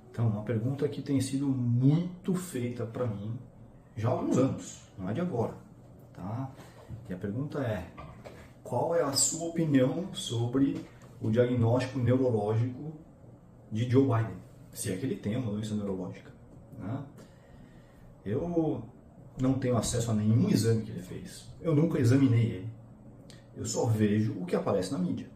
Então, uma pergunta que tem sido muito feita para mim já há alguns anos, não é de agora, tá? E a pergunta é: qual é a sua opinião sobre o diagnóstico neurológico de Joe Biden? Se é que ele tem uma doença neurológica, né? Eu não tenho acesso a nenhum exame que ele fez. Eu nunca examinei ele. Eu só vejo o que aparece na mídia.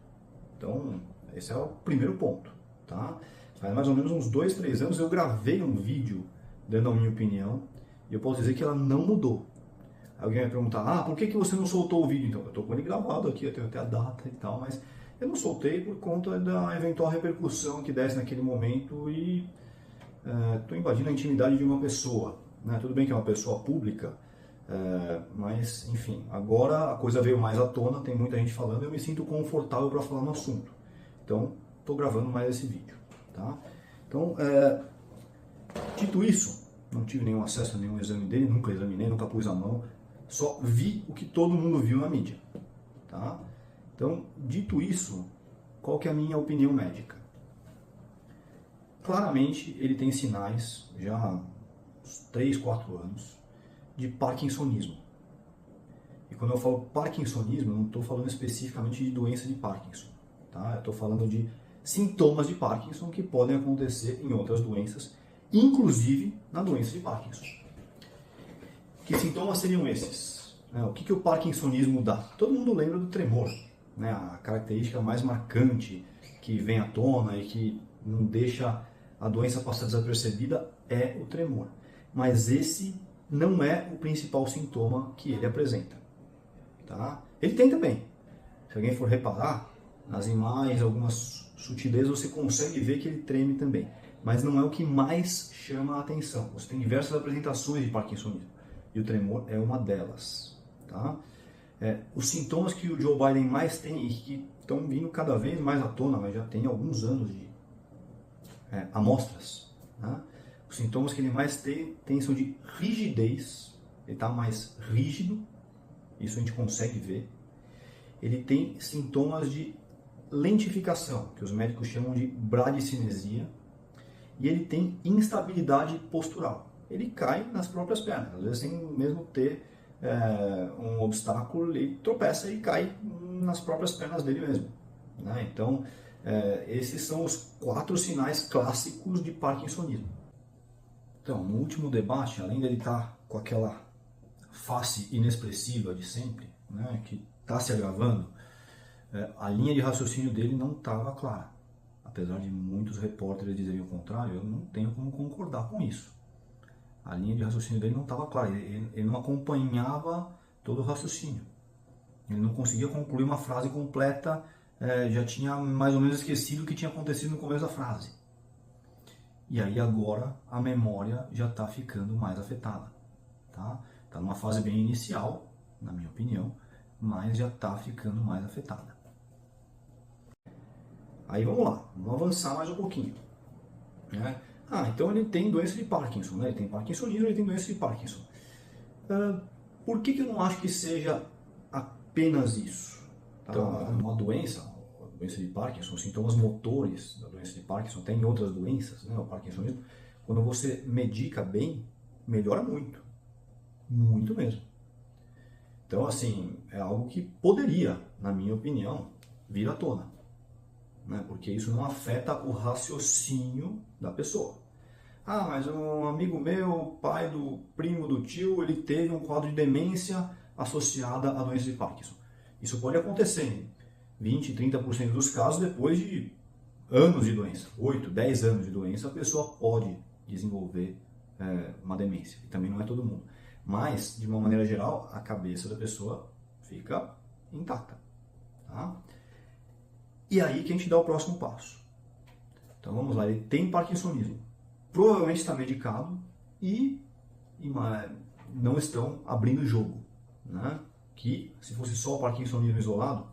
Então, esse é o primeiro ponto, tá? Faz mais ou menos uns 2, 3 anos eu gravei um vídeo dando a minha opinião e eu posso dizer que ela não mudou. Alguém vai perguntar, por que você não soltou o vídeo? Então, eu estou com ele gravado aqui, eu tenho até a data e tal, mas eu não soltei por conta da eventual repercussão que desse naquele momento e estou invadindo a intimidade de uma pessoa, né? Tudo bem que é uma pessoa pública, mas enfim, agora a coisa veio mais à tona, tem muita gente falando, eu me sinto confortável para falar no assunto. Então, estou gravando mais esse vídeo, tá? Então, dito isso, não tive nenhum acesso a nenhum exame dele, nunca examinei, nunca pus a mão, só vi o que todo mundo viu na mídia, tá? Então, dito isso, qual que é a minha opinião médica? Claramente, ele tem sinais, já há uns 3, 4 anos, de parkinsonismo. E quando eu falo parkinsonismo, eu não estou falando especificamente de doença de Parkinson, tá? Eu estou falando de sintomas de Parkinson que podem acontecer em outras doenças, inclusive na doença de Parkinson. Que sintomas seriam esses? O que o parkinsonismo dá? Todo mundo lembra do tremor, né? A característica mais marcante que vem à tona e que não deixa a doença passar desapercebida é o tremor. Mas esse não é o principal sintoma que ele apresenta, tá? Ele tem também. Se alguém for reparar, nas imagens, algumas sutilezas, você consegue ver que ele treme também. Mas não é o que mais chama a atenção. Você tem diversas apresentações de parkinsonismo. E o tremor é uma delas, tá? Os sintomas que o Joe Biden mais tem e que estão vindo cada vez mais à tona, mas já tem alguns anos de amostras, né? Os sintomas que ele mais tem são de rigidez, ele está mais rígido, isso a gente consegue ver. Ele tem sintomas de lentificação, que os médicos chamam de bradicinesia, e ele tem instabilidade postural. Ele cai nas próprias pernas, às vezes sem mesmo ter um obstáculo, ele tropeça e cai nas próprias pernas dele mesmo, né? Então, esses são os 4 sinais clássicos de parkinsonismo. Então, no último debate, além dele estar com aquela face inexpressiva de sempre, né, que está se agravando, a linha de raciocínio dele não estava clara. Apesar de muitos repórteres dizerem o contrário, eu não tenho como concordar com isso. A linha de raciocínio dele não estava clara, ele não acompanhava todo o raciocínio. Ele não conseguia concluir uma frase completa, já tinha mais ou menos esquecido o que tinha acontecido no começo da frase. E aí agora a memória já está ficando mais afetada, tá? Está numa fase bem inicial, na minha opinião, mas já está ficando mais afetada. Aí vamos lá, vamos avançar mais um pouquinho, né? Então ele tem doença de Parkinson, né? Ele tem parkinsonismo, ele tem doença de Parkinson. Por que eu não acho que seja apenas isso? Então, uma doença, a doença de Parkinson, os sintomas motores da doença de Parkinson, tem outras doenças, né? O parkinsonismo, quando você medica bem, melhora muito. Muito mesmo. Então, assim, é algo que poderia, na minha opinião, vir à tona, né? Porque isso não afeta o raciocínio da pessoa. Mas um amigo meu, pai do primo do tio, ele teve um quadro de demência associada à doença de Parkinson. Isso pode acontecer em 20, 30% dos casos depois de anos de doença. 8, 10 anos de doença, a pessoa pode desenvolver uma demência. E também não é todo mundo. Mas, de uma maneira geral, a cabeça da pessoa fica intacta, tá? E aí que a gente dá o próximo passo. Então vamos lá, ele tem parkinsonismo. Provavelmente está medicado e não estão abrindo o jogo, né? Que se fosse só o parkinsonismo isolado,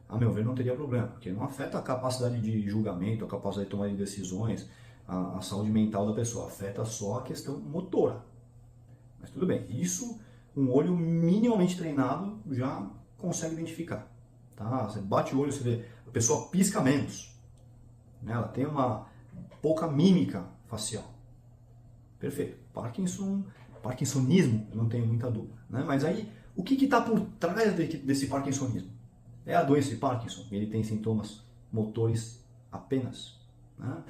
a meu ver não teria problema, porque não afeta a capacidade de julgamento, a capacidade de tomar decisões, a saúde mental da pessoa, afeta só a questão motora. Mas tudo bem, isso um olho minimamente treinado já consegue identificar, tá? Você bate o olho, você vê, a pessoa pisca menos, né? Ela tem uma pouca mímica facial. Perfeito. Parkinsonismo, eu não tenho muita dúvida. Né? Mas aí, o que está por trás desse parkinsonismo? É a doença de Parkinson? Ele tem sintomas motores apenas? Né?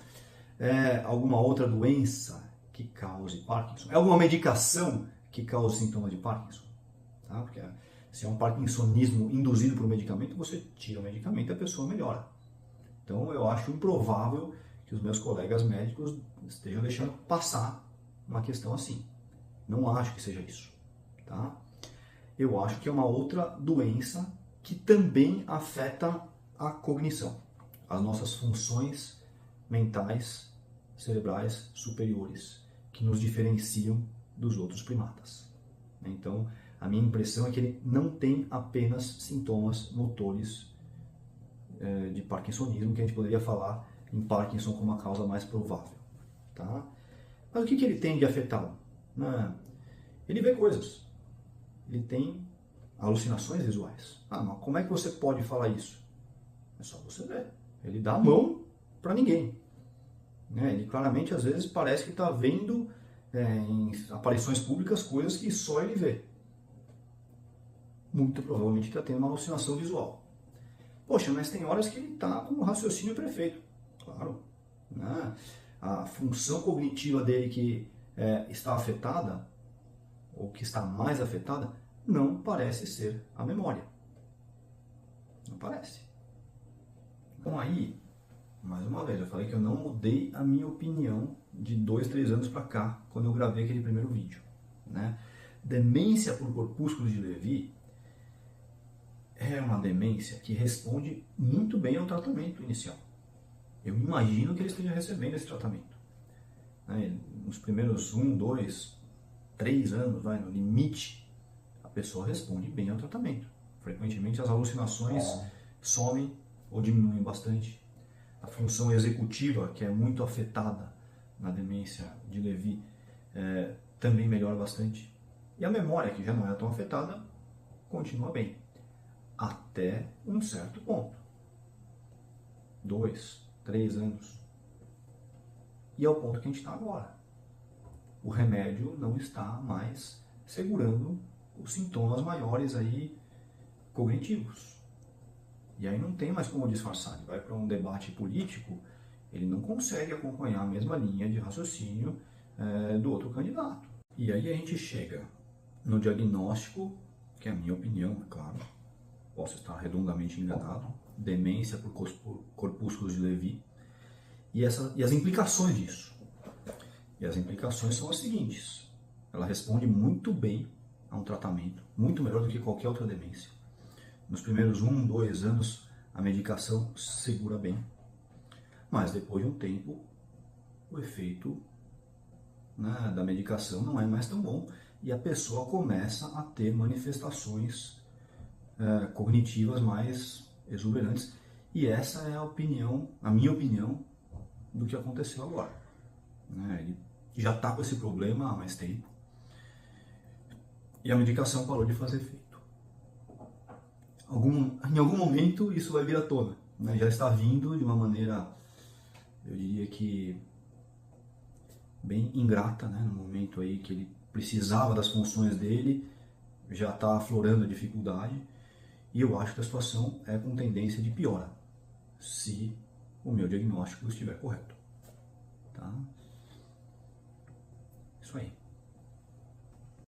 É alguma outra doença que cause Parkinson? É alguma medicação que cause sintomas de Parkinson? Tá? Porque se é um parkinsonismo induzido por um medicamento, você tira o medicamento e a pessoa melhora. Então eu acho improvável que os meus colegas médicos estejam deixando passar uma questão assim. Não acho que seja isso. Tá? Eu acho que é uma outra doença que também afeta a cognição, as nossas funções mentais, cerebrais superiores, que nos diferenciam dos outros primatas. Então, a minha impressão é que ele não tem apenas sintomas motores de parkinsonismo, que a gente poderia falar em Parkinson como a causa mais provável. Tá? Mas o que ele tem de afetado? Ele vê coisas. Ele tem alucinações visuais. Mas como é que você pode falar isso? É só você ver. Ele dá a mão para ninguém. Ele claramente, às vezes, parece que está vendo em aparições públicas coisas que só ele vê. Muito provavelmente está tendo uma alucinação visual. Poxa, mas tem horas que ele está com o raciocínio perfeito. Claro. Né? A função cognitiva dele que está afetada, ou que está mais afetada, não parece ser a memória. Não parece. Então aí, mais uma vez, eu falei que eu não mudei a minha opinião de 2, 3 anos para cá, quando eu gravei aquele primeiro vídeo. Né? Demência por corpúsculos de Levy é uma demência que responde muito bem ao tratamento inicial. Eu imagino que ele esteja recebendo esse tratamento. Nos primeiros 1, 2, 3 anos, no limite, a pessoa responde bem ao tratamento. Frequentemente as alucinações somem ou diminuem bastante. A função executiva, que é muito afetada na demência de Levy, também melhora bastante. E a memória, que já não é tão afetada, continua bem. Até um certo ponto. 2, 3 anos. E é o ponto que a gente está agora. O remédio não está mais segurando os sintomas maiores aí cognitivos. E aí não tem mais como disfarçar. Ele vai para um debate político, ele não consegue acompanhar a mesma linha de raciocínio do outro candidato. E aí a gente chega no diagnóstico, que é a minha opinião, é claro, posso estar redondamente enganado, demência por corpúsculos de Levy, e as implicações disso. E as implicações são as seguintes: ela responde muito bem a um tratamento, muito melhor do que qualquer outra demência. Nos primeiros 1, 2 anos, a medicação segura bem, mas depois de um tempo, o efeito da medicação não é mais tão bom e a pessoa começa a ter manifestações cognitivas mais exuberantes. E essa é a minha opinião, do que aconteceu agora. Ele já está com esse problema há mais tempo e a medicação parou de fazer efeito. Em algum momento isso vai vir à tona. Já está vindo de uma maneira, eu diria que bem ingrata, no momento aí que ele precisava das funções dele, já está aflorando a dificuldade. E eu acho que a situação é com tendência de piora, se o meu diagnóstico estiver correto. Tá? Isso aí.